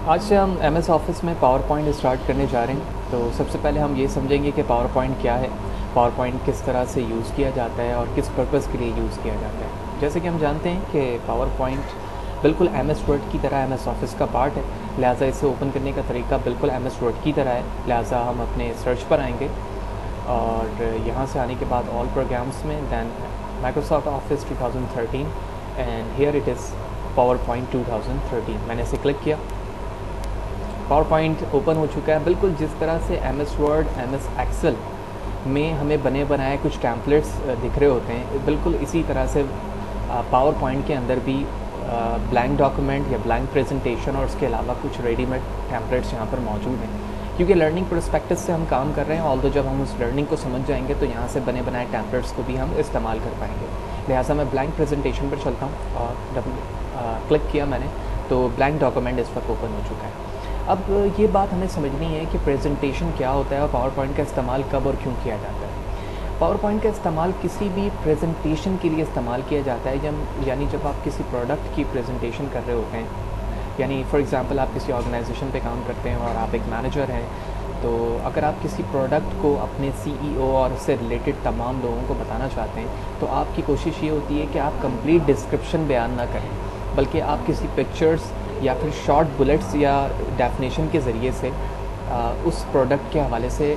आज से हम MS ऑफिस में पावर पॉइंट स्टार्ट करने जा रहे हैं। तो सबसे पहले हम ये समझेंगे कि पावर पॉइंट क्या है, पावर पॉइंट किस तरह से यूज़ किया जाता है और किस पर्पज़ के लिए यूज़ किया जाता है। जैसे कि हम जानते हैं कि पावर पॉइंट बिल्कुल MS वर्ड की तरह MS ऑफिस का पार्ट है, लिहाजा इसे ओपन करने का तरीका बिल्कुल MS वर्ड की तरह है। लिहाजा हम अपने सर्च पर आएंगे और यहाँ से आने के बाद ऑल प्रोग्राम्स में then Microsoft Office 2013 and here it is PowerPoint 2013। मैंने इसे क्लिक किया, पावर पॉइंट ओपन हो चुका है। बिल्कुल जिस तरह से MS वर्ड MS एक्सेल में हमें बने बनाए कुछ टैम्पलेट्स दिख रहे होते हैं, बिल्कुल इसी तरह से पावर पॉइंट के अंदर भी ब्लैंक डॉक्यूमेंट या ब्लैंक प्रेजेंटेशन और उसके अलावा कुछ रेडीमेड टैम्पलेट्स यहाँ पर मौजूद हैं। क्योंकि लर्निंग पर्सपेक्टिव से हम काम कर रहे हैं, ऑल्दो जब हम उस लर्निंग को समझ जाएंगे तो यहाँ से बने बनाए टैम्पलेट्स को भी हम इस्तेमाल कर पाएंगे। लिहाजा मैं ब्लैंक प्रेजेंटेशन पर चलता हूँ और जब क्लिक किया मैंने तो ब्लैंक डॉक्यूमेंट इस वक्त ओपन हो चुका है। अब ये बात हमें समझनी है कि प्रेजेंटेशन क्या होता है और पावर पॉइंट का इस्तेमाल कब और क्यों किया जाता है। पावर पॉइंट का इस्तेमाल किसी भी प्रेजेंटेशन के लिए इस्तेमाल किया जाता है, जब आप किसी प्रोडक्ट की प्रेजेंटेशन कर रहे होते हैं। यानी फॉर एग्ज़ाम्पल आप किसी ऑर्गेनाइजेशन पे काम करते हैं और आप एक मैनेजर हैं, तो अगर आप किसी प्रोडक्ट को अपने CEO और उससे रिलेटेड तमाम लोगों को बताना चाहते हैं तो आपकी कोशिश ये होती है कि आप कंप्लीट डिस्क्रिप्शन बयान ना करें, बल्कि आप किसी पिक्चर्स या फिर शॉर्ट बुलेट्स या डेफिनेशन के ज़रिए से उस प्रोडक्ट के हवाले से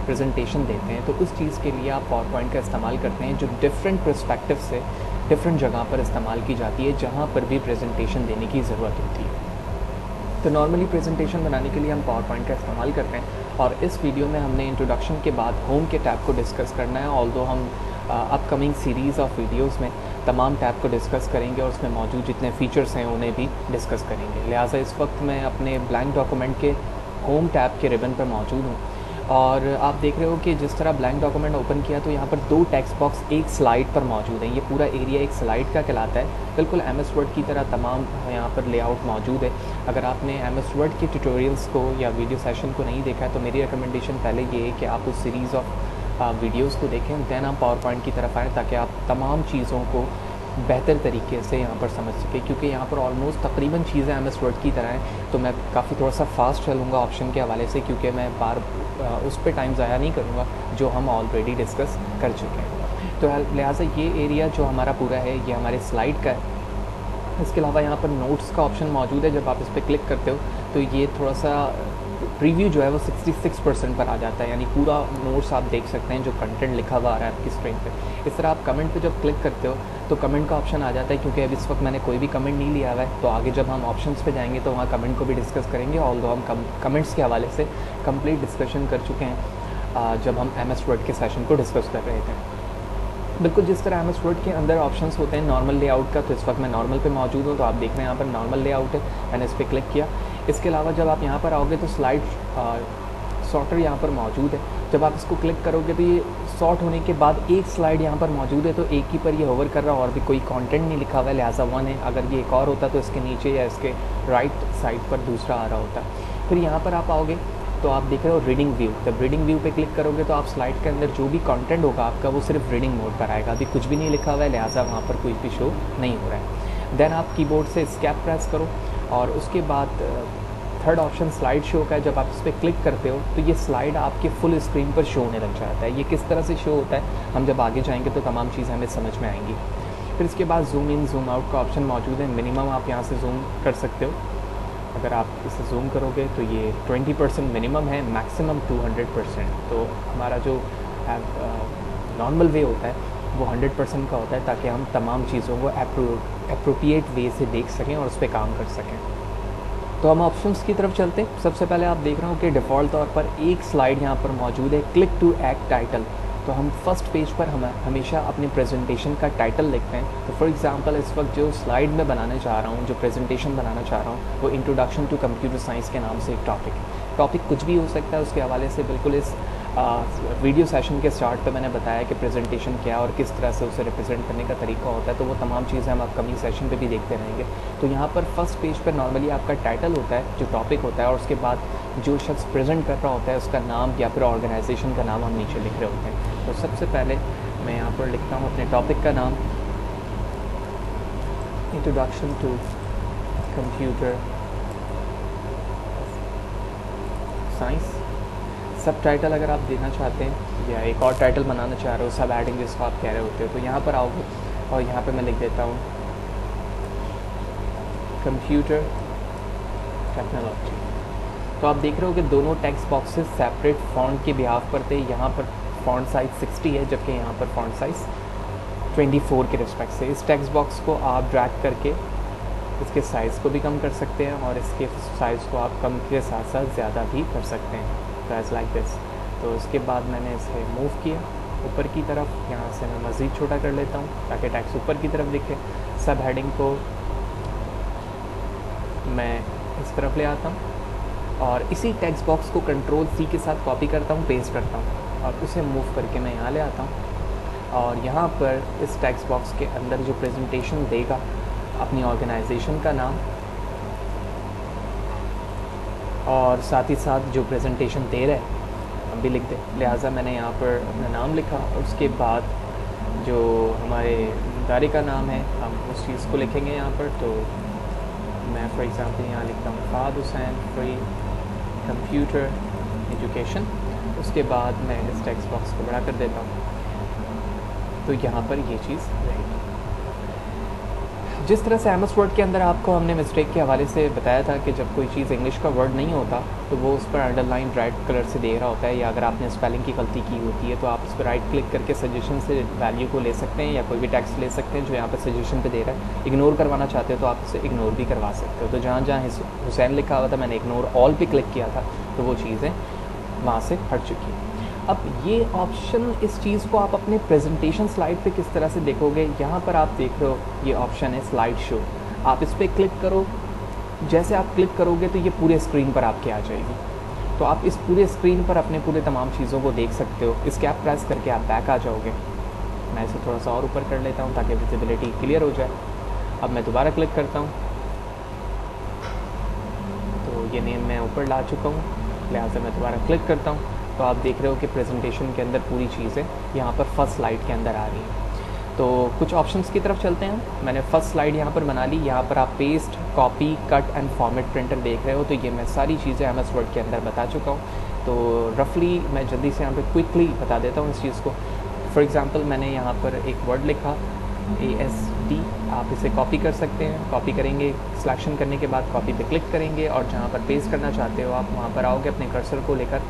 प्रेजेंटेशन देते हैं। तो उस चीज़ के लिए आप पावर पॉइंट का इस्तेमाल करते हैं, जो डिफरेंट पर्सपेक्टिव से डिफरेंट जगह पर इस्तेमाल की जाती है, जहाँ पर भी प्रेजेंटेशन देने की ज़रूरत होती है। तो नॉर्मली प्रेजेंटेशन बनाने के लिए हम पावर पॉइंट का इस्तेमाल करते हैं और इस वीडियो में हमने इंट्रोडक्शन के बाद होम के टैब को डिस्कस करना है। ऑल्दो हम अपकमिंग सीरीज़ ऑफ वीडियोस में तमाम टैब को डिस्कस करेंगे और उसमें मौजूद जितने फ़ीचर्स हैं उन्हें भी डिस्कस करेंगे। लिहाजा इस वक्त मैं अपने ब्लैंक डॉक्यूमेंट के होम टैब के रिबन पर मौजूद हूँ और आप देख रहे हो कि जिस तरह ब्लैंक डॉक्यूमेंट ओपन किया तो यहाँ पर 2 टेक्स्ट बॉक्स एक स्लाइड पर मौजूद हैं। ये पूरा एरिया एक स्लाइड का कहलाता है। बिल्कुल MS वर्ड की तरह तमाम यहाँ पर लेआउट मौजूद है। अगर आपने MS वर्ड के ट्यूटोरियल्स को या वीडियो सेशन को नहीं देखा है तो मेरी रिकमेंडेशन पहले ये है कि आप उस सीरीज़ ऑफ वीडियोज़ को देखें, दैन आप पावर पॉइंट की तरफ आएँ ताकि आप तमाम चीज़ों को बेहतर तरीके से यहाँ पर समझ सके। क्योंकि यहाँ पर ऑलमोस्ट तकरीबन चीज़ें MS वर्ड की तरह हैं, तो मैं काफ़ी थोड़ा सा फास्ट चलूँगा ऑप्शन के हवाले से, क्योंकि मैं बार उस पर टाइम ज़ाया नहीं करूँगा जो हम ऑलरेडी डिस्कस कर चुके हैं। तो लिहाजा ये एरिया जो हमारा पूरा है ये हमारे स्लाइड का है। इसके अलावा यहाँ पर नोट्स का ऑप्शन मौजूद है। जब आप इस पर क्लिक करते हो तो ये थोड़ा सा प्रीव्यू जो है वो 66% पर आ जाता है, यानी पूरा नोट्स आप देख सकते हैं जो कंटेंट लिखा हुआ आ रहा है आपकी स्क्रीन पे। इस तरह आप कमेंट पे जब क्लिक करते हो तो कमेंट का ऑप्शन आ जाता है। क्योंकि अब इस वक्त मैंने कोई भी कमेंट नहीं लिया हुआ है, तो आगे जब हम ऑप्शंस पे जाएंगे तो वहाँ कमेंट को भी डिस्कस करेंगे। ऑल्दो हम कमेंट्स के हवाले से कंप्लीट डिस्कशन कर चुके हैं जब हम MS वर्ड के सेशन को डिस्कस कर रहे थे। बिल्कुल जिस तरह MS वर्ड के अंदर ऑप्शंस होते हैं नॉर्मल लेआउट का, तो इस वक्त मैं नॉर्मल पे मौजूद हूँ। तो आप देख रहे हैं यहाँ पर नॉर्मल लेआउट है, मैंने इस पर क्लिक किया। इसके अलावा जब आप यहाँ पर आओगे तो स्लाइड सॉर्टर यहाँ पर मौजूद है। जब आप इसको क्लिक करोगे तो ये सॉर्ट होने के बाद एक स्लाइड यहाँ पर मौजूद है, तो एक ही पर ये होवर कर रहा है और भी कोई कंटेंट नहीं लिखा हुआ है, लिहाजा 1 है। अगर ये एक और होता तो इसके नीचे या इसके राइट साइड पर दूसरा आ रहा होता। फिर यहाँ पर आप आओगे तो आप देख रहे हो रीडिंग व्यू। जब रीडिंग व्यू पे क्लिक करोगे तो आप स्लाइड के अंदर जो भी कंटेंट होगा आपका वो सिर्फ रीडिंग मोड पर आएगा। अभी कुछ भी नहीं लिखा हुआ है, लिहाजा वहाँ पर कोई भी शो नहीं हो रहा है। देन आप कीबोर्ड से एस्केप प्रेस करो और उसके बाद थर्ड ऑप्शन स्लाइड शो का है। जब आप इस पर क्लिक करते हो तो ये स्लाइड आपके फुल स्क्रीन पर शो होने लग जाता है। ये किस तरह से शो होता है हम जब आगे जाएंगे तो तमाम चीज़ें हमें समझ में आएंगी। फिर इसके बाद जूम इन जूम आउट का ऑप्शन मौजूद है। मिनिमम आप यहाँ से जूम कर सकते हो। अगर आप इसे जूम करोगे तो ये 20% मिनिमम है, मैक्सिमम 200%। तो हमारा जो नॉर्मल वे होता है वो 100% का होता है, ताकि हम तमाम चीज़ों को अप्रोप्रिएट वे से देख सकें और उस पर काम कर सकें। तो हम ऑप्शंस की तरफ चलते हैं। सबसे पहले आप देख रहे हो कि डिफ़ॉल्ट तौर पर एक स्लाइड यहाँ पर मौजूद है, क्लिक टू ऐड टाइटल। तो हम फर्स्ट पेज पर हम हमेशा अपनी प्रेजेंटेशन का टाइटल लिखते हैं। तो फॉर एग्जांपल इस वक्त जो स्लाइड में बनाने चाह रहा हूँ, जो प्रेजेंटेशन बनाना चाह रहा हूँ, वो इंट्रोडक्शन टू कंप्यूटर साइंस के नाम से एक टॉपिक है। टॉपिक कुछ भी हो सकता है, उसके हवाले से बिल्कुल इस वीडियो सेशन के स्टार्ट पे मैंने बताया कि प्रेजेंटेशन क्या है और किस तरह से उसे रिप्रेजेंट करने का तरीका होता है। तो वो तमाम चीज़ें हम अपकमिंग सेशन पे भी देखते रहेंगे। तो यहाँ पर फर्स्ट पेज पर नॉर्मली आपका टाइटल होता है, जो टॉपिक होता है, और उसके बाद जो शख्स प्रेजेंट कर रहा होता है उसका नाम या फिर ऑर्गेनाइजेशन का नाम हम नीचे लिख रहे होते हैं। तो सबसे पहले मैं यहाँ पर लिखता हूँ अपने टॉपिक का नाम, इंट्रोडक्शन टू कंप्यूटर साइंस। सब टाइटल अगर आप देना चाहते हैं या एक और टाइटल बनाना चाह रहे हो, सब हेडिंग जिसको आप कह रहे होते हो, तो यहाँ पर आओगे और यहाँ पे मैं लिख देता हूँ कंप्यूटर टेक्नोलॉजी। तो आप देख रहे हो कि दोनों टेक्स्ट बॉक्सेस सेपरेट फ़ॉन्ट के बिहाफ पर थे। यहाँ पर फ़ॉन्ट साइज़ 60 है, जबकि यहाँ पर फ़ॉन्ट साइज़ 24 के रिस्पेक्ट से। इस टेक्स्ट बॉक्स को आप ड्रैग करके इसके साइज़ को भी कम कर सकते हैं और इसके साइज़ को आप कम के साथ साथ ज़्यादा भी कर सकते हैं, तो एज़ लाइक दिस। तो उसके बाद मैंने इसे मूव किया ऊपर की तरफ। यहाँ से मैं मज़ीद छोटा कर लेता हूँ ताकि टेक्स्ट ऊपर की तरफ दिखे। सब हेडिंग को मैं इस तरफ ले आता हूँ और इसी टेक्स्ट बॉक्स को कंट्रोल C के साथ कॉपी करता हूँ, पेस्ट करता हूँ और उसे मूव करके मैं यहाँ ले आता हूँ। और यहाँ पर इस टेक्स्ट बॉक्स के अंदर जो प्रेजेंटेशन देगा अपनी ऑर्गेनाइजेशन का नाम और साथ ही साथ जो प्रेजेंटेशन दे रहा है हम भी लिख दें। लिहाजा मैंने यहाँ पर अपना नाम लिखा और उसके बाद जो हमारे इदारे का नाम है हम उस चीज़ को लिखेंगे यहाँ पर। तो मैं फॉर एग्ज़ाम्पल यहाँ लिखता हूँ फ़ाद हुसैन फ्री कंप्यूटर एजुकेशन। उसके बाद मैं इस टेक्स्ट बॉक्स को बड़ा कर देता हूँ, तो यहाँ पर ये चीज़ रहेगी। जिस तरह से MS वर्ड के अंदर आपको हमने मिस्टेक के हवाले से बताया था कि जब कोई चीज़ इंग्लिश का वर्ड नहीं होता तो वो उस पर अंडरलाइन रेड कलर से दे रहा होता है, या अगर आपने स्पेलिंग की गलती की होती है तो आप उस पर राइट क्लिक करके सजेशन से वैल्यू को ले सकते हैं या कोई भी टेक्स्ट ले सकते हैं जो यहाँ पर सजेशन पे दे रहा है। इग्नोर करवाना चाहते हो तो आप उसे इग्नोर भी करवा सकते हो। तो जहाँ जहाँ हुसैन लिखा हुआ था मैंने इग्नोर ऑल पे क्लिक किया था, तो वो चीज़ें वहाँ से हट चुकी हैं। अब ये ऑप्शन, इस चीज़ को आप अपने प्रेजेंटेशन स्लाइड पे किस तरह से देखोगे, यहाँ पर आप देख रहे हो ये ऑप्शन है स्लाइड शो। आप इस पर क्लिक करो, जैसे आप क्लिक करोगे तो ये पूरे स्क्रीन पर आपके आ जाएगी। तो आप इस पूरे स्क्रीन पर अपने पूरे तमाम चीज़ों को देख सकते हो। इसके आप प्रेस करके आप बैक आ जाओगे। मैं इसे थोड़ा सा और ऊपर कर लेता हूँ ताकि विजिबिलिटी क्लियर हो जाए। अब मैं दोबारा क्लिक करता हूँ तो ये नेम मैं ऊपर ला चुका हूँ, लिहाजा मैं दोबारा क्लिक करता हूँ तो आप देख रहे हो कि प्रेजेंटेशन के अंदर पूरी चीज़ें यहाँ पर फर्स्ट स्लाइड के अंदर आ रही हैं। तो कुछ ऑप्शंस की तरफ चलते हैं। मैंने फर्स्ट स्लाइड यहाँ पर बना ली। यहाँ पर आप paste, copy, cut and format printer देख रहे हो। तो ये मैं सारी चीज़ें MS वर्ड के अंदर बता चुका हूँ। तो रफली मैं जल्दी से यहाँ पर क्विकली बता देता हूँ इस चीज़ को। फॉर एग्ज़ाम्पल मैंने यहाँ पर एक वर्ड लिखा ASD, आप इसे कॉपी कर सकते हैं। कॉपी करेंगे, सिलेक्शन करने के बाद कॉपी पे क्लिक करेंगे और जहाँ पर पेस्ट करना चाहते हो आप वहाँ पर आओगे अपने कर्सर को लेकर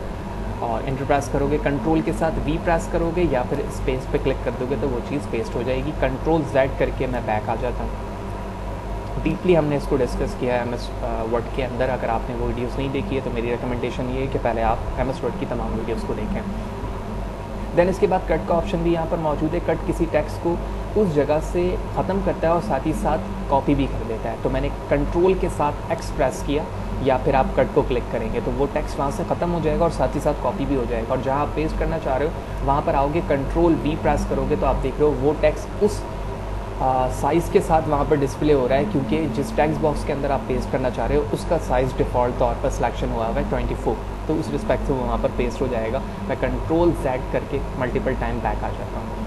और एंटर प्रेस करोगे। कंट्रोल के साथ V प्रेस करोगे या फिर स्पेस पे क्लिक कर दोगे तो वो चीज़ पेस्ट हो जाएगी। कंट्रोल Z करके मैं बैक आ जाता हूँ। डीपली हमने इसको डिस्कस किया है MS वर्ड के अंदर। अगर आपने वो वीडियोस नहीं देखी है तो मेरी रिकमेंडेशन ये है कि पहले आप MS वर्ड की तमाम वीडियोस को देखें। देन इसके बाद कट का ऑप्शन भी यहाँ पर मौजूद है। कट किसी टेक्स्ट को उस जगह से ख़त्म करता है और साथ ही साथ कॉपी भी कर देता है। तो मैंने कंट्रोल के साथ X प्रेस किया या फिर आप कट को क्लिक करेंगे तो वो टेक्स्ट वहाँ से ख़त्म हो जाएगा और साथ ही साथ कॉपी भी हो जाएगा। और जहाँ आप पेस्ट करना चाह रहे हो वहाँ पर आओगे, कंट्रोल V प्रेस करोगे तो आप देख रहे हो वो टेक्स्ट उस साइज़ के साथ वहाँ पर डिस्प्ले हो रहा है, क्योंकि जिस टेक्स्ट बॉक्स के अंदर आप पेस्ट करना चाह रहे हो उसका साइज़ डिफ़ॉल्ट तौर पर सिलेक्शन हुआ है 24, तो उस रिस्पेक्ट से वो वहाँ पर पेस्ट हो जाएगा। मैं कंट्रोल Z करके मल्टीपल टाइम बैक आ जाता हूँ।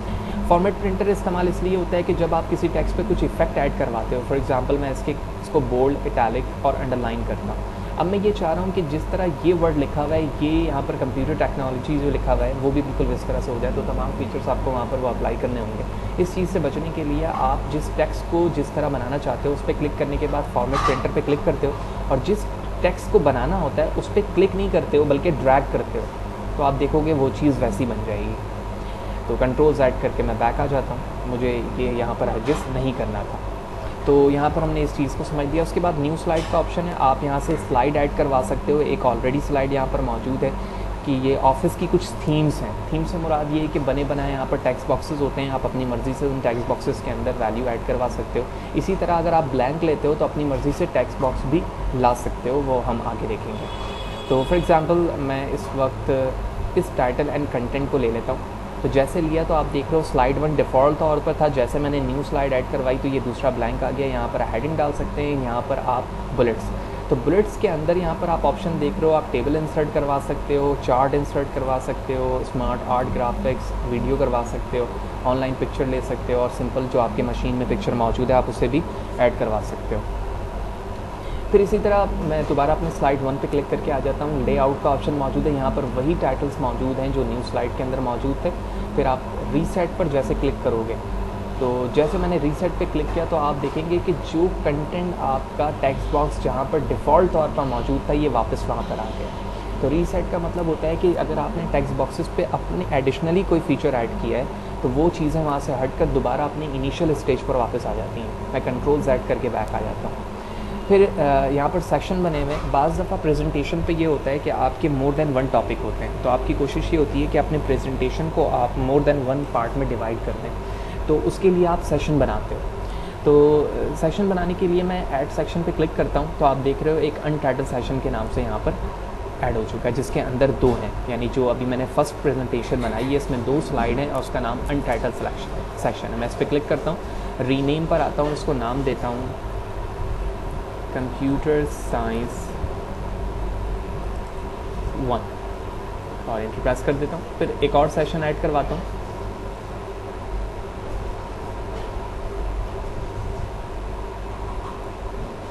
फॉर्मेट प्रिंटर इस्तेमाल इसलिए होता है कि जब आप किसी टेक्स्ट पे कुछ इफेक्ट ऐड करवाते हो, फॉर एग्जांपल मैं इसको बोल्ड, इटैलिक और अंडरलाइन करता हूँ। अब मैं ये चाह रहा हूँ कि जिस तरह ये वर्ड लिखा हुआ है, ये यहाँ पर कंप्यूटर टेक्नोलॉजी जो लिखा हुआ है वो भी बिल्कुल इस तरह से हो जाए, तो तमाम फीचर्स आपको वहाँ पर वो अप्लाई करने होंगे। इस चीज़ से बचने के लिए आप जिस टेक्स्ट को जिस तरह बनाना चाहते हो उस पर क्लिक करने के बाद फॉर्मेट प्रिंटर पर क्लिक करते हो और जिस टेक्स्ट को बनाना होता है उस पर क्लिक नहीं करते हो बल्कि ड्रैग करते हो, तो आप देखोगे वो चीज़ वैसी बन जाएगी। तो कंट्रोल Z करके मैं बैक आ जाता हूँ, मुझे ये यहाँ पर एडजस्ट नहीं करना था। तो यहाँ पर हमने इस चीज़ को समझ लिया। उसके बाद न्यू स्लाइड का ऑप्शन है, आप यहाँ से स्लाइड ऐड करवा सकते हो। एक ऑलरेडी स्लाइड यहाँ पर मौजूद है कि ये ऑफिस की कुछ थीम्स हैं। थीम से मुराद ये है कि बने बनाए यहाँ पर टेक्स्ट बॉक्सेस होते हैं, आप अपनी मर्ज़ी से उन टेक्स्ट बॉक्सेस के अंदर वैल्यू ऐड करवा सकते हो। इसी तरह अगर आप ब्लैंक लेते हो तो अपनी मर्ज़ी से टेक्स्ट बॉक्स भी ला सकते हो, वो हम आगे देखेंगे। तो फॉर एग्ज़ाम्पल मैं इस वक्त इस टाइटल एंड कंटेंट को ले लेता हूँ। तो जैसे लिया तो आप देख रहे हो स्लाइड 1 डिफ़ॉल्ट तौर पर था, जैसे मैंने न्यू स्लाइड ऐड करवाई तो ये दूसरा ब्लैंक आ गया। यहाँ पर हेडिंग डाल सकते हैं, यहाँ पर आप बुलेट्स, तो बुलेट्स के अंदर यहाँ पर आप ऑप्शन देख रहे हो, आप टेबल इंसर्ट करवा सकते हो, चार्ट इंसर्ट करवा सकते हो, स्मार्ट आर्ट, ग्राफिक्स, वीडियो करवा सकते हो, ऑनलाइन पिक्चर ले सकते हो और सिंपल जो आपकी मशीन में पिक्चर मौजूद है आप उसे भी ऐड करवा सकते हो। फिर इसी तरह मैं दोबारा अपने स्लाइड 1 पे क्लिक करके आ जाता हूँ। लेआउट का ऑप्शन मौजूद है, यहाँ पर वही टाइटल्स मौजूद हैं जो न्यू स्लाइड के अंदर मौजूद थे। फिर आप रीसेट पर जैसे क्लिक करोगे, तो जैसे मैंने रीसेट पे क्लिक किया तो आप देखेंगे कि जो कंटेंट आपका टेक्स्ट बॉक्स जहाँ पर डिफ़ॉल्ट तौर पर मौजूद था, ये वापस वहाँ पर आ गया। तो रीसेट का मतलब होता है कि अगर आपने टेक्स्ट बॉक्सेस पे अपने एडिशनली कोई फ़ीचर ऐड किया है तो वो चीज़ें वहाँ से हट कर दोबारा अपनी इनिशियल स्टेज पर वापस आ जाती हैं। मैं कंट्रोल Z करके बैक आ जाता हूँ। फिर यहाँ पर सेक्शन बने हुए हैं। बाज़ दफ़ा प्रेजेंटेशन पे ये होता है कि आपके मोर देन वन टॉपिक होते हैं, तो आपकी कोशिश ये होती है कि अपने प्रेजेंटेशन को आप मोर देन वन पार्ट में डिवाइड कर दें। तो उसके लिए आप सेशन बनाते हो। तो सेशन बनाने के लिए मैं ऐड सेक्शन पे क्लिक करता हूँ, तो आप देख रहे हो एक अनटाइटल्ड सेशन के नाम से यहाँ पर ऐड हो चुका है, जिसके अंदर 2 हैं। यानी जो अभी मैंने फर्स्ट प्रेजेंटेशन बनाई है, इसमें 2 स्लाइड हैं और उसका नाम अनटाइटल्ड सेशन है। मैं इस पर क्लिक करता हूँ, रीनेम पर आता हूँ, इसको नाम देता हूँ कंप्यूटर साइंस 1 और एंटर प्रेस कर देता हूँ। फिर एक और सेशन ऐड करवाता हूँ।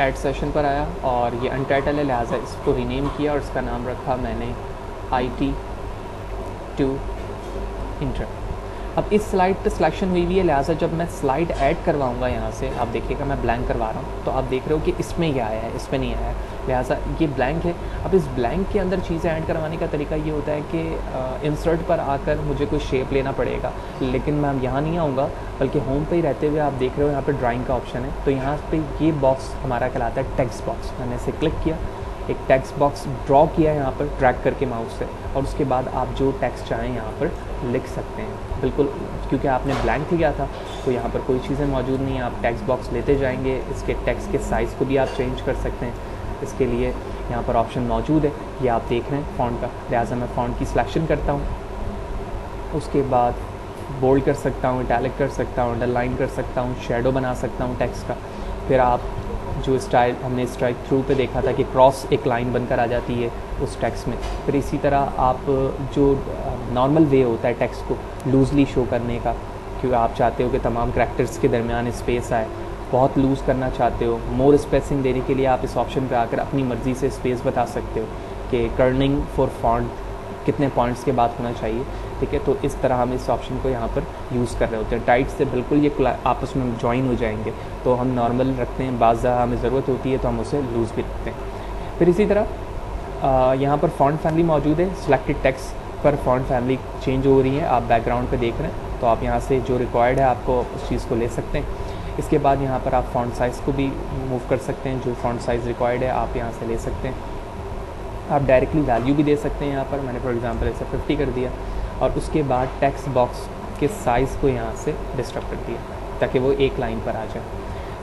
ऐड सेशन पर आया और ये अनटाइटल है, लिहाजा इसको रीनेम किया और इसका नाम रखा मैंने IT2 इंटर। अब इस स्लाइड पे सिलेक्शन हुई है, लिहाजा जब मैं स्लाइड ऐड करवाऊंगा यहाँ से, आप देखिएगा मैं ब्लैंक करवा रहा हूँ, तो आप देख रहे हो कि इसमें ये आया है, इसमें नहीं आया है, लिहाजा ये ब्लैंक है। अब इस ब्लैंक के अंदर चीज़ें ऐड करवाने का तरीका ये होता है कि इंसर्ट पर आकर मुझे कोई शेप लेना पड़ेगा, लेकिन मैं यहाँ नहीं आऊँगा, बल्कि होम पे ही रहते हुए आप देख रहे हो यहाँ पर ड्राइंग का ऑप्शन है। तो यहाँ पे ये बॉक्स हमारा कहलाता है टेक्स्ट बॉक्स। मैंने इसे क्लिक किया, एक टेक्स्ट बॉक्स ड्रॉ किया यहाँ पर ड्रैग करके माउस से, और उसके बाद आप जो टेक्स्ट चाहें यहाँ पर लिख सकते हैं। बिल्कुल, क्योंकि आपने ब्लैंक लिया था तो यहाँ पर कोई चीज़ें मौजूद नहीं है। आप टेक्स्ट बॉक्स लेते जाएंगे, इसके टेक्स्ट के साइज़ को भी आप चेंज कर सकते हैं। इसके लिए यहाँ पर ऑप्शन मौजूद है, ये आप देख रहे हैं फ़ॉन्ट का, लिहाजा मैं फ़ॉन्ट की सिलेक्शन करता हूँ। उसके बाद बोल्ड कर सकता हूँ, इटैलिक कर सकता हूँ, अंडरलाइन कर सकता हूँ, शेडो बना सकता हूँ टेक्स्ट का। फिर आप जो स्टाइल हमने स्ट्राइक थ्रू पे देखा था कि क्रॉस एक लाइन बनकर आ जाती है उस टेक्स्ट में। फिर इसी तरह आप जो नॉर्मल वे होता है टेक्स्ट को लूज़ली शो करने का, क्योंकि आप चाहते हो कि तमाम करैक्टर्स के दरमियान स्पेस आए, बहुत लूज़ करना चाहते हो, मोर स्पेसिंग देने के लिए आप इस ऑप्शन पे आकर अपनी मर्ज़ी से स्पेस बता सकते हो कि कर्निंग फॉर फॉन्ट कितने पॉइंट्स के बाद होना चाहिए। ठीक है, तो इस तरह हम इस ऑप्शन को यहाँ पर यूज़ कर रहे होते हैं। टाइट से बिल्कुल ये आपस में ज्वाइन हो जाएंगे, तो हम नॉर्मल रखते हैं, बाज़ हमें ज़रूरत होती है तो हम उसे लूज़ भी रखते हैं। फिर इसी तरह यहाँ पर फ़ॉन्ट फैमिली मौजूद है। सिलेक्टेड टेक्स्ट पर फ़ॉन्ट फैमिली चेंज हो रही है, आप बैकग्राउंड पे देख रहे हैं, तो आप यहाँ से जो रिक्वायर्ड है आपको उस चीज़ को ले सकते हैं। इसके बाद यहाँ पर आप फ़ॉन्ट साइज़ को भी मूव कर सकते हैं, जो फ़ॉन्ट साइज़ रिक्वायर्ड है आप यहाँ से ले सकते हैं। आप डायरेक्टली वैल्यू भी दे सकते हैं। यहाँ पर मैंने फॉर एग्जांपल ऐसे 50 कर दिया और उसके बाद टेक्स्ट बॉक्स के साइज़ को यहाँ से डिस्टर्ब कर दिया ताकि वो एक लाइन पर आ जाए।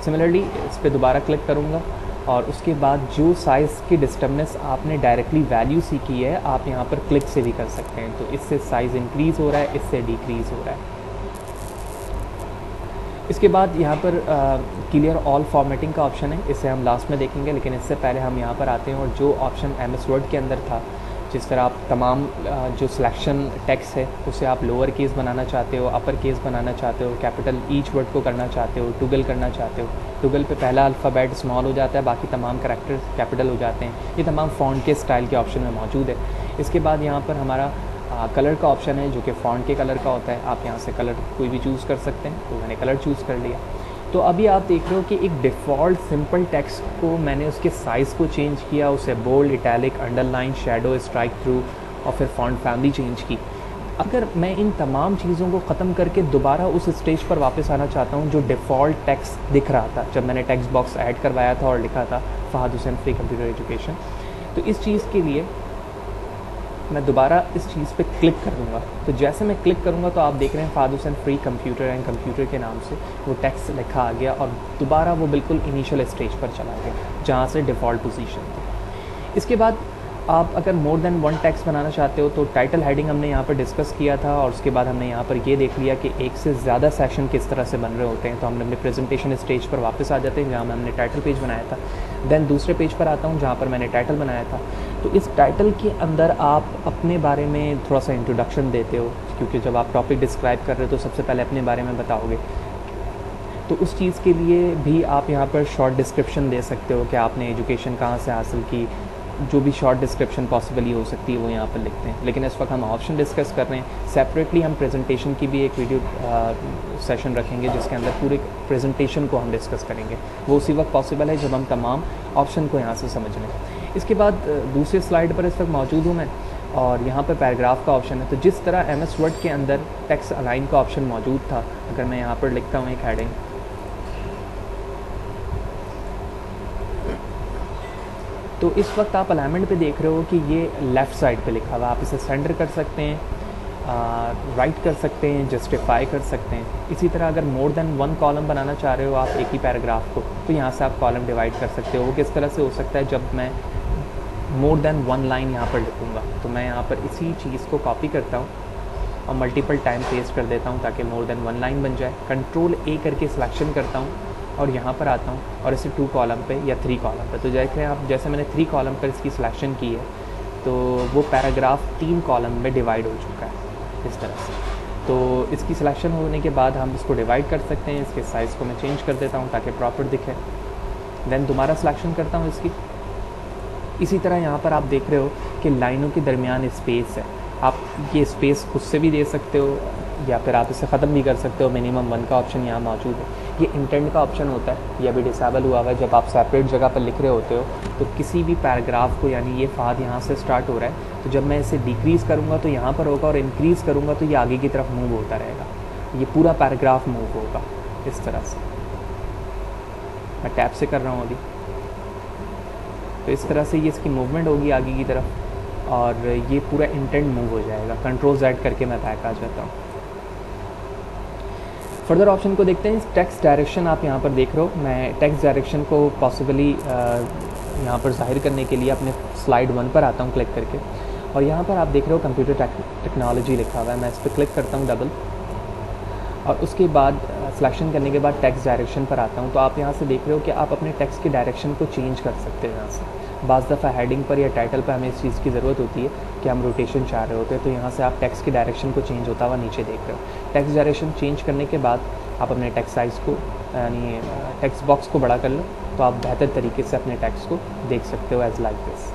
सिमिलरली इस पर दोबारा क्लिक करूँगा और उसके बाद जो साइज़ की डिस्टर्बनेस आपने डायरेक्टली वैल्यू सीखी है आप यहाँ पर क्लिक से भी कर सकते हैं। तो इससे साइज़ इंक्रीज़ हो रहा है, इससे डिक्रीज़ हो रहा है। इसके बाद यहाँ पर क्लियर ऑल फॉर्मेटिंग का ऑप्शन है, इसे हम लास्ट में देखेंगे, लेकिन इससे पहले हम यहाँ पर आते हैं और जो ऑप्शन MS वर्ड के अंदर था, जिस तरह आप तमाम जो सिलेक्शन टेक्स्ट है उसे आप लोअर केस बनाना चाहते हो, अपर केस बनाना चाहते हो, कैपिटल ईच वर्ड को करना चाहते हो, टुगल करना चाहते हो। टुगल पे पहला अल्फ़ाबेट स्मॉल हो जाता है, बाकी तमाम करैक्टर कैपिटल हो जाते हैं। ये तमाम फ़ॉन्ट के स्टाइल के ऑप्शन में मौजूद है। इसके बाद यहाँ पर हमारा कलर का ऑप्शन है जो कि फ़ॉन्ट के कलर का होता है। आप यहाँ से कलर कोई भी चूज़ कर सकते हैं, तो मैंने कलर चूज़ कर लिया। तो अभी आप देख रहे हो कि एक डिफ़ॉल्ट सिंपल टेक्स्ट को मैंने उसके साइज़ को चेंज किया, उसे bold, italic, underline, shadow, strike through और फिर फ़ॉन्ट फैमिली चेंज की। अगर मैं इन तमाम चीज़ों को ख़त्म करके दोबारा उस स्टेज पर वापस आना चाहता हूँ जो डिफ़ॉल्ट टेक्स्ट दिख रहा था जब मैंने टेक्स्ट बॉक्स ऐड करवाया था और लिखा था Fahd Hussain free computer education, तो इस चीज़ के लिए मैं दोबारा इस चीज़ पे क्लिक कर दूँगा। तो जैसे मैं क्लिक करूँगा तो आप देख रहे हैं Fahd Hussain free computer and computer के नाम से वो टेक्स्ट लिखा आ गया और दोबारा वो बिल्कुल इनिशियल स्टेज पर चला गया जहाँ से डिफ़ॉल्ट पोजीशन थी। इसके बाद आप अगर मोर देन वन टेक्स्ट बनाना चाहते हो तो टाइटल हेडिंग हमने यहाँ पर डिस्कस किया था और उसके बाद हमने यहाँ पर ये देख लिया कि एक से ज़्यादा सेशन किस तरह से बन रहे होते हैं। तो हमने अपने प्रेजेंटेशन स्टेज पर वापस आ जाते हैं जहाँ में हमने टाइटल पेज बनाया था। देन दूसरे पेज पर आता हूँ जहाँ पर मैंने टाइटल बनाया था। तो इस टाइटल के अंदर आप अपने बारे में थोड़ा सा इंट्रोडक्शन देते हो, क्योंकि जब आप टॉपिक डिस्क्राइब कर रहे हो तो सबसे पहले अपने बारे में बताओगे। तो उस चीज़ के लिए भी आप यहाँ पर शॉर्ट डिस्क्रिप्शन दे सकते हो कि आपने एजुकेशन कहाँ से हासिल की, जो भी शॉर्ट डिस्क्रिप्शन पॉसिबली हो सकती है वो यहाँ पर लिखते हैं। लेकिन इस वक्त हम ऑप्शन डिस्कस कर रहे हैं। सेपरेटली हम प्रेजेंटेशन की भी एक वीडियो सेशन रखेंगे जिसके अंदर पूरे प्रेजेंटेशन को हम डिस्कस करेंगे। वो उसी वक्त पॉसिबल है जब हम तमाम ऑप्शन को यहाँ से समझ लें। इसके बाद दूसरी स्लाइड पर इस वक्त मौजूद हूँ मैं, और यहाँ पर पैराग्राफ का ऑप्शन है। तो जिस तरह एम एस वर्ड के अंदर टेक्स्ट अलाइन का ऑप्शन मौजूद था, अगर मैं यहाँ पर लिखता हूँ एक हेडिंग, तो इस वक्त आप अलाइनमेंट पे देख रहे हो कि ये लेफ़्ट साइड पे लिखा हुआ है। आप इसे सेंटर कर सकते हैं, राइट कर सकते हैं, जस्टिफाई कर सकते हैं। इसी तरह अगर मोर देन वन कॉलम बनाना चाह रहे हो आप एक ही पैराग्राफ को, तो यहाँ से आप कॉलम डिवाइड कर सकते हो। वो किस तरह से हो सकता है, जब मैं मोर देन वन लाइन यहाँ पर लिखूँगा तो मैं यहाँ पर इसी चीज़ को कॉपी करता हूँ और मल्टीपल टाइम पेस्ट कर देता हूँ ताकि मोर देन वन लाइन बन जाए। कंट्रोल ए करके सिलेक्शन करता हूँ और यहाँ पर आता हूँ और इसे 2 कॉलम पे या 3 कॉलम पे, तो जैसे आप जैसे मैंने 3 कॉलम पर इसकी सिलेक्शन की है तो वो पैराग्राफ 3 कॉलम में डिवाइड हो चुका है इस तरह से। तो इसकी सिलेक्शन होने के बाद हम इसको डिवाइड कर सकते हैं। इसके साइज़ को मैं चेंज कर देता हूँ ताकि प्रॉपर दिखे। देन दोबारा सिलेक्शन करता हूँ इसकी। इसी तरह यहाँ पर आप देख रहे हो कि लाइनों के दरमियान स्पेस है। आप ये स्पेस खुद से भी दे सकते हो या फिर आप इसे ख़त्म भी कर सकते हो। मिनिमम 1 का ऑप्शन यहाँ मौजूद है। ये इंटेंट का ऑप्शन होता है, ये अभी डिसेबल हुआ हुआ है। जब आप सेपरेट जगह पर लिख रहे होते हो तो किसी भी पैराग्राफ को, यानी ये फाद यहाँ से स्टार्ट हो रहा है, तो जब मैं इसे डिक्रीज़ करूँगा तो यहाँ पर होगा और इंक्रीज़ करूँगा तो ये आगे की तरफ मूव होता रहेगा। ये पूरा पैराग्राफ मूव होगा इस तरह से। मैं टैप से कर रहा हूँ अभी, तो इस तरह से ये इसकी मूवमेंट होगी आगे की तरफ और ये पूरा इंटेंट मूव हो जाएगा। कंट्रोल Z करके मैं बैक आ जाता हूँ। फर्दर ऑप्शन को देखते हैं। टेक्स्ट डायरेक्शन आप यहाँ पर देख रहे हो। मैं टेक्स्ट डायरेक्शन को पॉसिबली यहाँ पर ज़ाहिर करने के लिए अपने स्लाइड 1 पर आता हूँ क्लिक करके, और यहाँ पर आप देख रहे हो कंप्यूटर टेक्नोलॉजी लिखा हुआ है। मैं इस पर क्लिक करता हूँ डबल, और उसके बाद सिलेक्शन करने के बाद टेक्स्ट डायरेक्शन पर आता हूँ। तो आप यहाँ से देख रहे हो कि आप अपने टेक्स्ट के डायरेक्शन को चेंज कर सकते हैं यहाँ से। बाज़ दफ़ा हेडिंग पर या टाइटल पर हमें इस चीज़ की ज़रूरत होती है कि हम रोटेशन चाह रहे होते हैं, तो यहाँ से आप टेक्स्ट के डायरेक्शन को चेंज होता हुआ नीचे देख रहे हो। टेक्स्ट डायरेक्शन चेंज करने के बाद आप अपने टेक्स्ट साइज़ को, यानी टेक्स्ट बॉक्स को बड़ा कर लो तो आप बेहतर तरीके से अपने टेक्स्ट को देख सकते हो एज लाइक दिस।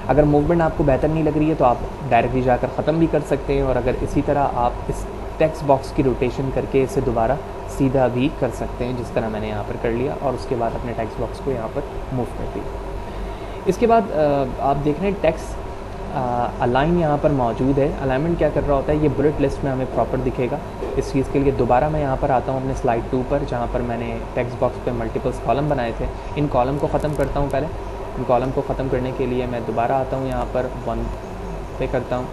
अगर मूवमेंट आपको बेहतर नहीं लग रही है तो आप डायरेक्टली जाकर ख़त्म भी कर सकते हैं, और अगर इसी तरह आप इस टेक्स्ट बॉक्स की रोटेशन करके इसे दोबारा सीधा भी कर सकते हैं, जिस तरह मैंने यहाँ पर कर लिया, और उसके बाद अपने टेक्स्ट बॉक्स को यहाँ पर मूव कर दिया। इसके बाद आप देख रहे हैं टेक्स्ट अलाइन यहाँ पर मौजूद है। अलाइनमेंट क्या कर रहा होता है, ये बुलेट लिस्ट में हमें प्रॉपर दिखेगा। इस चीज़ के लिए दोबारा मैं यहाँ पर आता हूँ अपने स्लाइड 2 पर, जहाँ पर मैंने टेक्स्ट बॉक्स पे मल्टीपल्स कॉलम बनाए थे। इन कॉलम को ख़त्म करता हूँ पहले। इन कॉलम को ख़त्म करने के लिए मैं दोबारा आता हूँ यहाँ पर 1 पे करता हूँ,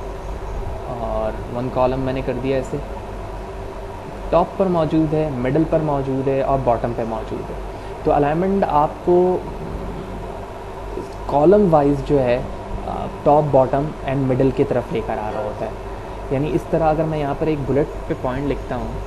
और 1 कॉलम मैंने कर दिया ऐसे। टॉप पर मौजूद है, मिडल पर मौजूद है और बॉटम पे मौजूद है। तो अलाइनमेंट आपको कॉलम वाइज जो है टॉप, बॉटम एंड मिडल की तरफ लेकर आ रहा होता है। यानी इस तरह अगर मैं यहाँ पर एक बुलेट पे पॉइंट लिखता हूँ,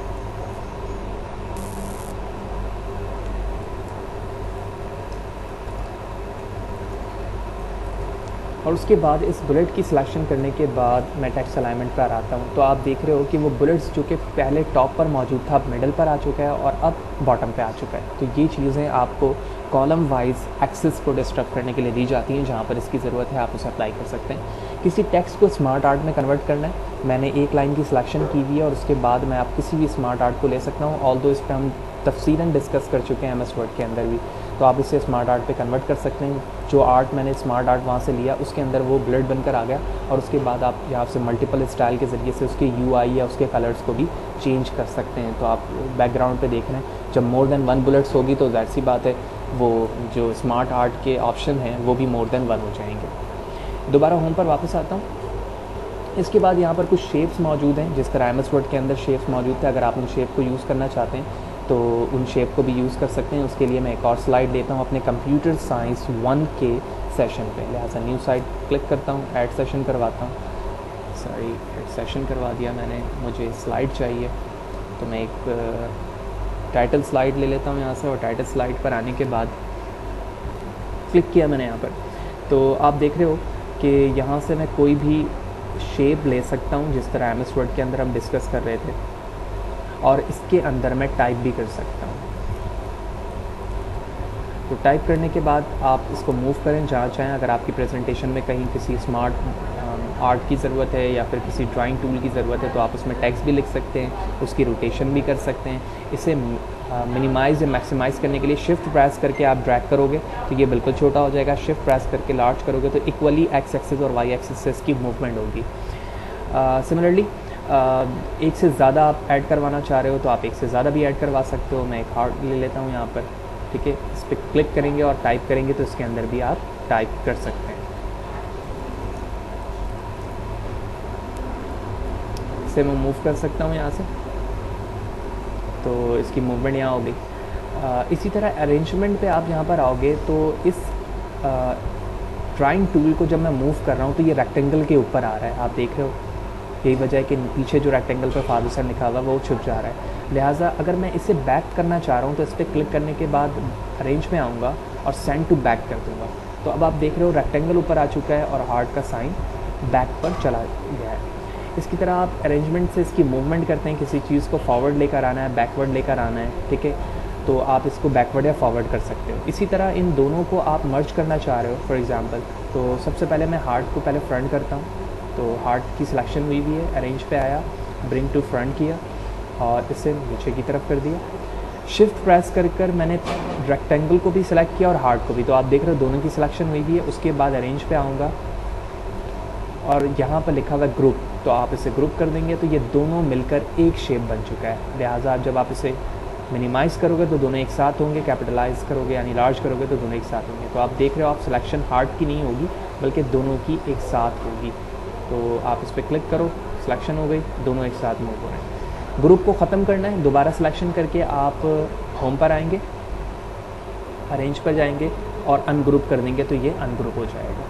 और उसके बाद इस बुलेट की सिलेक्शन करने के बाद मैं टेक्स्ट अलाइनमेंट पर आता हूँ, तो आप देख रहे हो कि वो बुलेट्स जो कि पहले टॉप पर मौजूद था अब मिडल पर आ चुका है और अब बॉटम पे आ चुका है। तो ये चीज़ें आपको कॉलम वाइज एक्सेस को डिस्ट्रक्ट करने के लिए दी जाती हैं। जहाँ पर इसकी ज़रूरत है आप उसे अप्लाई कर सकते हैं। किसी टेक्स्ट को स्मार्ट आर्ट में कन्वर्ट करना है, मैंने एक लाइन की सिलेक्शन की हुई है, और उसके बाद मैं आप किसी भी स्मार्ट आर्ट को ले सकता हूँ। ऑल्दो इस पर हम तफसीलन डिस्कस कर चुके हैं MS वर्ड के अंदर भी, तो आप इसे स्मार्ट आर्ट पे कन्वर्ट कर सकते हैं। जो आर्ट मैंने स्मार्ट आर्ट वहाँ से लिया उसके अंदर वो बुलेट बनकर आ गया, और उसके बाद आप यहाँ से मल्टीपल स्टाइल के ज़रिए से उसके UI या उसके कलर्स को भी चेंज कर सकते हैं। तो आप बैकग्राउंड पे देख रहे हैं, जब मोर देन 1 बुलेट्स होगी तो ज़ाहिर सी बात है वो जो स्मार्ट आर्ट के ऑप्शन हैं वो भी मोर देन 1 हो जाएंगे। दोबारा होम पर वापस आता हूँ। इसके बाद यहाँ पर कुछ शेप्स मौजूद हैं, जिस तरह MS वर्ड के अंदर शेप्स मौजूद थे। अगर आप उन शेप को यूज़ करना चाहते हैं तो उन शेप को भी यूज़ कर सकते हैं। उसके लिए मैं एक और स्लाइड लेता हूँ अपने कंप्यूटर साइंस 1 के सेशन पे, लिहाजा न्यू साइड क्लिक करता हूँ, ऐड सेशन करवाता हूँ। सॉरी, ऐड सेशन करवा दिया मैंने, मुझे स्लाइड चाहिए, तो मैं एक टाइटल स्लाइड ले लेता हूँ यहाँ से, और टाइटल स्लाइड पर आने के बाद क्लिक किया मैंने यहाँ पर, तो आप देख रहे हो कि यहाँ से मैं कोई भी शेप ले सकता हूँ, जिस तरह MS वर्ड के अंदर हम डिस्कस कर रहे थे। और इसके अंदर मैं टाइप भी कर सकता हूँ। तो टाइप करने के बाद आप इसको मूव करें जहाँ चाहें। अगर आपकी प्रेजेंटेशन में कहीं किसी स्मार्ट आर्ट की ज़रूरत है या फिर किसी ड्राइंग टूल की ज़रूरत है तो आप उसमें टेक्स्ट भी लिख सकते हैं, उसकी रोटेशन भी कर सकते हैं। इसे मिनिमाइज़ या मैक्सिमाइज़ करने के लिए शिफ्ट प्रेस करके आप ड्रैग करोगे तो ये बिल्कुल छोटा हो जाएगा। शिफ्ट प्रेस करके लार्ज करोगे तो इक्वली एक्स एक्सिस और वाई एक्सिस से इसकी मूवमेंट होगी। सिमिलरली एक से ज़्यादा आप ऐड करवाना चाह रहे हो तो आप एक से ज़्यादा भी ऐड करवा सकते हो। मैं एक हार्ट ले लेता हूँ यहाँ पर, ठीक है। इस पर क्लिक करेंगे और टाइप करेंगे तो इसके अंदर भी आप टाइप कर सकते हैं। इसे मैं मूव कर सकता हूँ यहाँ से, तो इसकी मूवमेंट यहाँ हो गई। इसी तरह अरेंजमेंट पे आप यहाँ पर आओगे तो इस ड्राइंग टूल को जब मैं मूव कर रहा हूँ तो ये रेक्टेंगल के ऊपर आ रहा है, आप देख रहे हो। यही वजह है कि पीछे जो रेक्टेंगल पर फादर सन लिखा हुआ है वो छुप जा रहा है। लिहाजा अगर मैं इसे बैक करना चाह रहा हूँ तो इस पर क्लिक करने के बाद अरेंज में आऊँगा और सेंड टू बैक कर दूँगा। तो अब आप देख रहे हो रेक्टेंगल ऊपर आ चुका है और हार्ट का साइन बैक पर चला गया है। इसकी तरह आप अरेंजमेंट से इसकी मूवमेंट करते हैं, किसी चीज़ को फॉरवर्ड लेकर आना है, बैकवर्ड लेकर आना है, ठीक है, तो आप इसको बैकवर्ड या फॉरवर्ड कर सकते हो। इसी तरह इन दोनों को आप मर्ज करना चाह रहे हो फॉर एग्जांपल, तो सबसे पहले मैं हार्ट को पहले फ्रंट करता हूँ। तो हार्ट की सिलेक्शन हुई भी है, अरेंज पे आया, ब्रिंग टू फ्रंट किया और इसे नीचे की तरफ कर दिया। शिफ्ट प्रेस कर मैंने रेक्टेंगल को भी सिलेक्ट किया और हार्ट को भी, तो आप देख रहे हो दोनों की सिलेक्शन हुई भी है। उसके बाद अरेंज पे आऊँगा और यहाँ पर लिखा हुआ है ग्रुप, तो आप इसे ग्रुप कर देंगे तो ये दोनों मिलकर एक शेप बन चुका है। लिहाजा जब आप इसे मिनिमाइज़ करोगे तो दोनों एक साथ होंगे, कैपिटलाइज करोगे यानी लार्ज करोगे तो दोनों एक साथ होंगे। तो आप देख रहे हो आप सिलेक्शन हार्ट की नहीं होगी बल्कि दोनों की एक साथ होगी। तो आप इस पर क्लिक करो, सिलेक्शन हो गई, दोनों एक साथ मूव हो रहे हैं। ग्रुप को ख़त्म करना है, दोबारा सिलेक्शन करके आप होम पर आएंगे, अरेंज पर जाएंगे और अनग्रुप कर देंगे तो ये अनग्रुप हो जाएगा।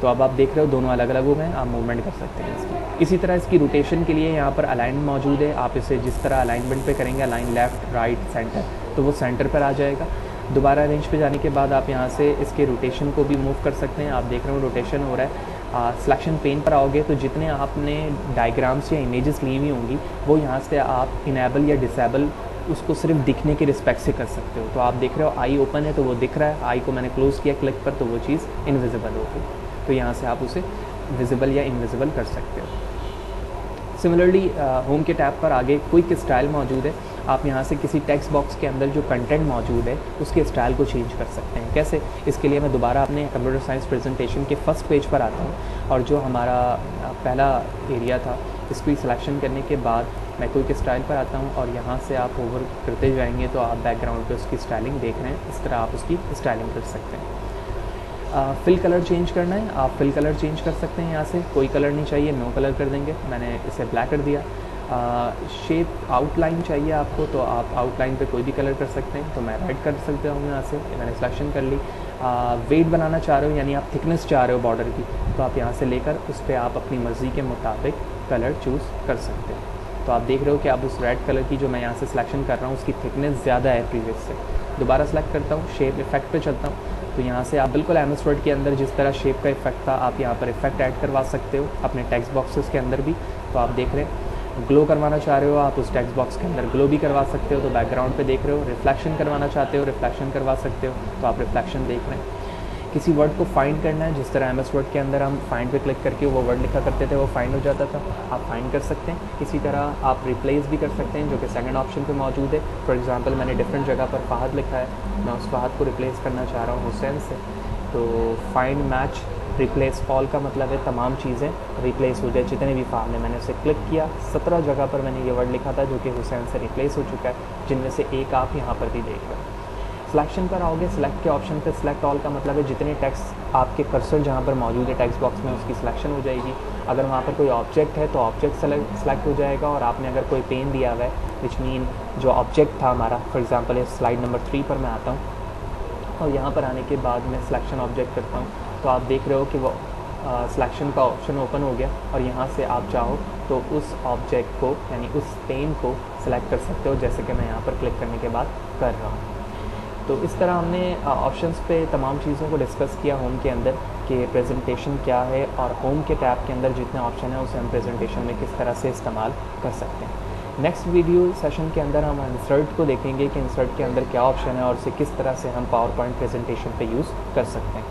तो अब आप देख रहे हो दोनों अलग अलग हो गए, आप मूवमेंट कर सकते हैं इसकी। इसी तरह इसकी रोटेशन के लिए यहाँ पर अलाइन मौजूद है। आप इसे जिस तरह अलाइनमेंट पे करेंगे, अलाइन लेफ़्ट राइट सेंटर, तो वो सेंटर पर आ जाएगा। दोबारा अरेंज पे जाने के बाद आप यहाँ से इसके रोटेशन को भी मूव कर सकते हैं। आप देख रहे हो रोटेशन हो रहा है। सिलेक्शन पेन पर आओगे तो जितने आपने डायग्राम्स या इमेजेस ली हुई होंगी वो यहाँ से आप इनेबल या डिसेबल उसको सिर्फ दिखने के रिस्पेक्ट से कर सकते हो। तो आप देख रहे हो आई ओपन है तो वो दिख रहा है, आई को मैंने क्लोज़ किया क्लिक पर तो वो चीज़ इनविजिबल हो गई। तो यहाँ से आप उसे विजिबल या इनविजिबल कर सकते हो। सिमिलरली होम के टैब पर आगे क्विक स्टाइल मौजूद है। आप यहाँ से किसी टेक्स्ट बॉक्स के अंदर जो कंटेंट मौजूद है उसके स्टाइल को चेंज कर सकते हैं। कैसे? इसके लिए मैं दोबारा अपने कंप्यूटर साइंस प्रेजेंटेशन के फर्स्ट पेज पर आता हूँ और जो हमारा पहला एरिया था इसको सिलेक्शन करने के बाद मैं क्विक स्टाइल पर आता हूँ और यहाँ से आप ओवर करते जाएंगे तो आप बैकग्राउंड पे उसकी स्टाइलिंग देख रहे हैं। इस तरह आप उसकी स्टाइलिंग कर सकते हैं। फिल कलर चेंज करना है, आप फिल कलर चेंज कर सकते हैं। यहाँ से कोई कलर नहीं चाहिए, नो कलर कर देंगे। मैंने इसे ब्लैक कर दिया। शेप आउटलाइन चाहिए आपको तो आप आउटलाइन पे कोई भी कलर कर सकते हैं, तो मैं रेड कर सकता हूँ। यहाँ से मैंने सिलेक्शन कर ली। वेट बनाना चाह रहे हो यानी आप थिकनेस चाह रहे हो बॉर्डर की, तो आप यहाँ से लेकर उस पर आप अपनी मर्ज़ी के मुताबिक कलर चूज़ कर सकते हैं। तो आप देख रहे हो कि अब उस रेड कलर की जो मैं यहाँ से सिलेक्शन कर रहा हूँ उसकी थिकनेस ज़्यादा है प्रीवियस से। दोबारा सेलेक्ट करता हूँ, शेप इफेक्ट पे चलता हूँ तो यहाँ से आप बिल्कुल एम एस वर्ड के अंदर जिस तरह शेप का इफेक्ट था आप यहाँ पर इफेक्ट ऐड करवा सकते हो अपने टेक्स्ट बॉक्सेस के अंदर भी। तो आप देख रहे हैं ग्लो करवाना चाह रहे हो आप उस टेक्स्ट बॉक्स के अंदर ग्लो भी करवा सकते हो। तो बैकग्राउंड पे देख रहे हो रिफ्लेक्शन करवाना चाहते हो रिफ्लेक्शन करवा सकते हो, तो आप रिफ्लेक्शन देख रहे हैं। किसी वर्ड को फाइंड करना है, जिस तरह एम एस वर्ड के अंदर हम फाइंड पे क्लिक करके वो वर्ड लिखा करते थे वो फाइंड हो जाता था, आप फाइंड कर सकते हैं। इसी तरह आप रिप्लेस भी कर सकते हैं जो कि सेकंड ऑप्शन पे मौजूद है। फॉर एग्जांपल मैंने डिफरेंट जगह पर फ़हद लिखा है, मैं उस फ़हद को रिप्लेस करना चाह रहा हूँ हुसैन से, तो फाइंड मैच रिप्लेस ऑल का मतलब है तमाम चीज़ें रिप्लेस हो जाए, जितने भी फ़हद ने। मैंने उसे क्लिक किया, 17 जगह पर मैंने ये वर्ड लिखा था जो कि हुसैन से रिप्लेस हो चुका है, जिनमें से एक आप यहाँ पर भी देख रहे हो। सिलेक्शन पर आओगे, सिलेक्ट के ऑप्शन पर सिलेक्ट ऑल का मतलब है जितने टेक्स्ट आपके कर्सर जहाँ पर मौजूद है टेक्स्ट बॉक्स में उसकी सिलेक्शन हो जाएगी। अगर वहाँ पर कोई ऑब्जेक्ट है तो ऑब्जेक्ट सेलेक्ट हो जाएगा और आपने अगर कोई पेन दिया हुआ है विच मीन जो ऑब्जेक्ट था हमारा, फॉर एग्जांपल इस स्लाइड नंबर 3 पर मैं आता हूँ और यहाँ पर आने के बाद मैं सिलेक्शन ऑब्जेक्ट करता हूँ तो आप देख रहे हो कि वो सिलेक्शन का ऑप्शन ओपन हो गया और यहाँ से आप चाहो तो उस ऑब्जेक्ट को यानी उस पेन को सिलेक्ट कर सकते हो, जैसे कि मैं यहाँ पर क्लिक करने के बाद कर रहा हूँ। तो इस तरह हमने ऑप्शंस पे तमाम चीज़ों को डिस्कस किया होम के अंदर कि प्रेजेंटेशन क्या है और होम के टैब के अंदर जितने ऑप्शन हैं उसे हम प्रेजेंटेशन में किस तरह से इस्तेमाल कर सकते हैं। नेक्स्ट वीडियो सेशन के अंदर हम इंसर्ट को देखेंगे कि इंसर्ट के अंदर क्या ऑप्शन है और उसे किस तरह से हम पावर पॉइंट प्रेजेंटेशन पे यूज़ कर सकते हैं।